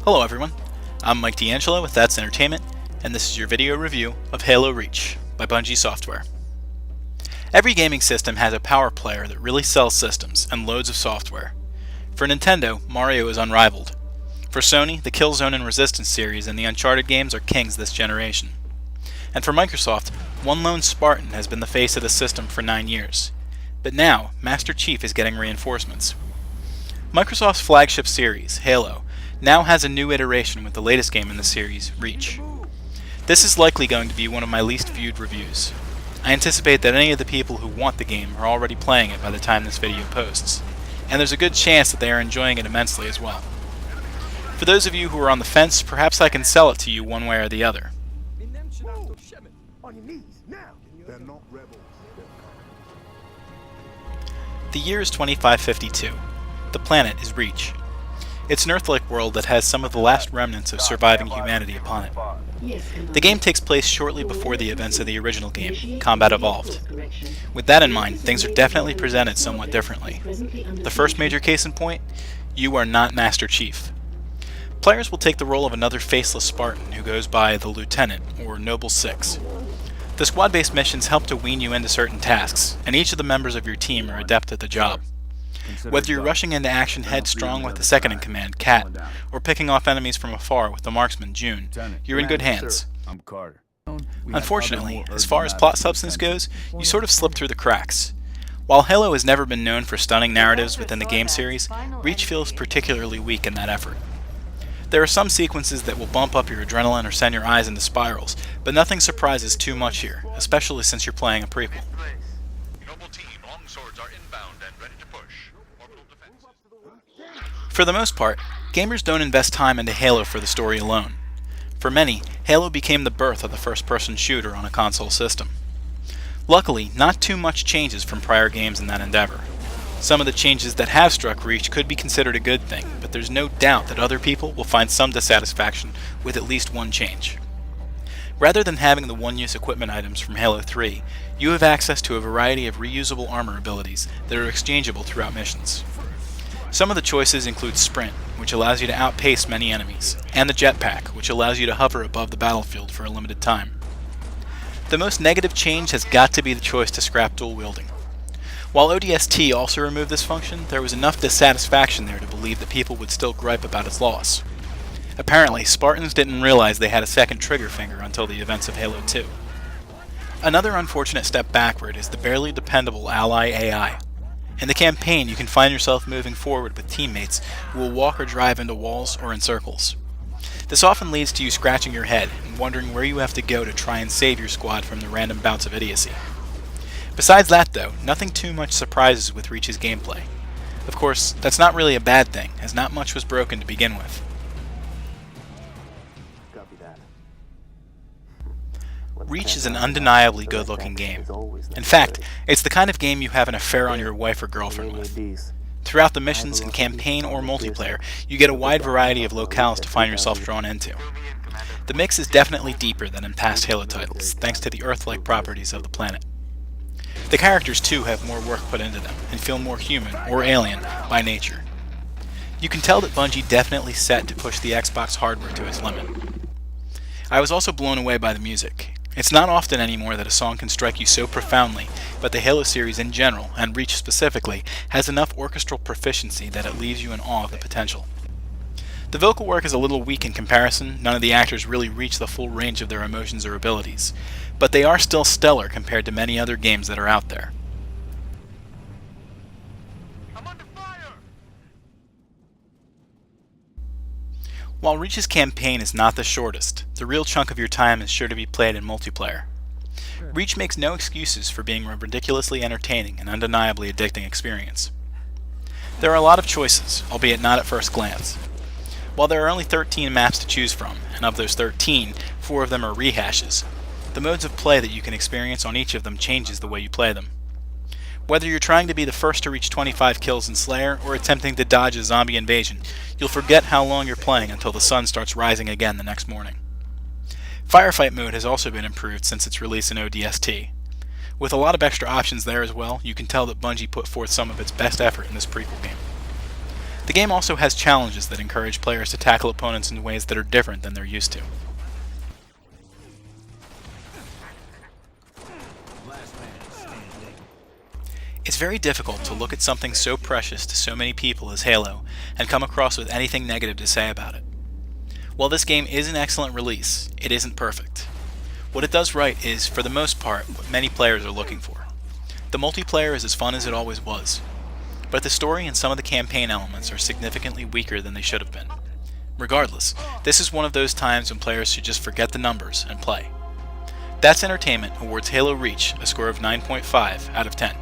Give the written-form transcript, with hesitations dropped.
Hello everyone, I'm Mike DeAngelo with That's Entertainment, and this is your video review of Halo Reach by Bungie Software. Every gaming system has a power player that really sells systems and loads of software. For Nintendo, Mario is unrivaled. For Sony, the Killzone and Resistance series and the Uncharted games are kings this generation. And for Microsoft, one lone Spartan has been the face of the system for 9 years. But now, Master Chief is getting reinforcements. Microsoft's flagship series, Halo, now has a new iteration with the latest game in the series, Reach. This is likely going to be one of my least viewed reviews. I anticipate that any of the people who want the game are already playing it by the time this video posts, and there's a good chance that they are enjoying it immensely as well. For those of you who are on the fence, perhaps I can sell it to you one way or the other. The year is 2552. The planet is Reach. It's an Earth-like world that has some of the last remnants of surviving humanity upon it. The game takes place shortly before the events of the original game, Combat Evolved. With that in mind, things are definitely presented somewhat differently. The first major case in point, you are not Master Chief. Players will take the role of another faceless Spartan who goes by the Lieutenant, or Noble 6. The squad-based missions help to wean you into certain tasks, and each of the members of your team are adept at the job. Whether you're rushing into action headstrong with the second-in-command, Kat, or picking off enemies from afar with the marksman, June, you're in good hands. Unfortunately, as far as plot substance goes, you sort of slip through the cracks. While Halo has never been known for stunning narratives within the game series, Reach feels particularly weak in that effort. There are some sequences that will bump up your adrenaline or send your eyes into spirals, but nothing surprises too much here, especially since you're playing a prequel. For the most part, gamers don't invest time into Halo for the story alone. For many, Halo became the birth of the first-person shooter on a console system. Luckily, not too much changes from prior games in that endeavor. Some of the changes that have struck Reach could be considered a good thing, but there's no doubt that other people will find some dissatisfaction with at least one change. Rather than having the one-use equipment items from Halo 3, you have access to a variety of reusable armor abilities that are exchangeable throughout missions. Some of the choices include Sprint, which allows you to outpace many enemies, and the Jetpack, which allows you to hover above the battlefield for a limited time. The most negative change has got to be the choice to scrap dual wielding. While ODST also removed this function, there was enough dissatisfaction there to believe that people would still gripe about its loss. Apparently, Spartans didn't realize they had a second trigger finger until the events of Halo 2. Another unfortunate step backward is the barely dependable ally AI. In the campaign, you can find yourself moving forward with teammates who will walk or drive into walls or in circles. This often leads to you scratching your head and wondering where you have to go to try and save your squad from the random bouts of idiocy. Besides that though, nothing too much surprises with Reach's gameplay. Of course, that's not really a bad thing, as not much was broken to begin with. Reach is an undeniably good-looking game. In fact, it's the kind of game you have an affair on your wife or girlfriend with. Throughout the missions, in campaign or multiplayer, you get a wide variety of locales to find yourself drawn into. The mix is definitely deeper than in past Halo titles, thanks to the Earth-like properties of the planet. The characters too have more work put into them, and feel more human, or alien, by nature. You can tell that Bungie definitely set to push the Xbox hardware to its limit. I was also blown away by the music. It's not often anymore that a song can strike you so profoundly, but the Halo series in general, and Reach specifically, has enough orchestral proficiency that it leaves you in awe of the potential. The vocal work is a little weak in comparison. None of the actors really reach the full range of their emotions or abilities, but they are still stellar compared to many other games that are out there. While Reach's campaign is not the shortest, the real chunk of your time is sure to be played in multiplayer. Reach makes no excuses for being a ridiculously entertaining and undeniably addicting experience. There are a lot of choices, albeit not at first glance. While there are only 13 maps to choose from, and of those 13, 4 of them are rehashes, the modes of play that you can experience on each of them changes the way you play them. Whether you're trying to be the first to reach 25 kills in Slayer, or attempting to dodge a zombie invasion, you'll forget how long you're playing until the sun starts rising again the next morning. Firefight mode has also been improved since its release in ODST. With a lot of extra options there as well, you can tell that Bungie put forth some of its best effort in this prequel game. The game also has challenges that encourage players to tackle opponents in ways that are different than they're used to. It's very difficult to look at something so precious to so many people as Halo and come across with anything negative to say about it. While this game is an excellent release, it isn't perfect. What it does right is, for the most part, what many players are looking for. The multiplayer is as fun as it always was, but the story and some of the campaign elements are significantly weaker than they should have been. Regardless, this is one of those times when players should just forget the numbers and play. That's Entertainment awards Halo Reach a score of 9.5 out of 10.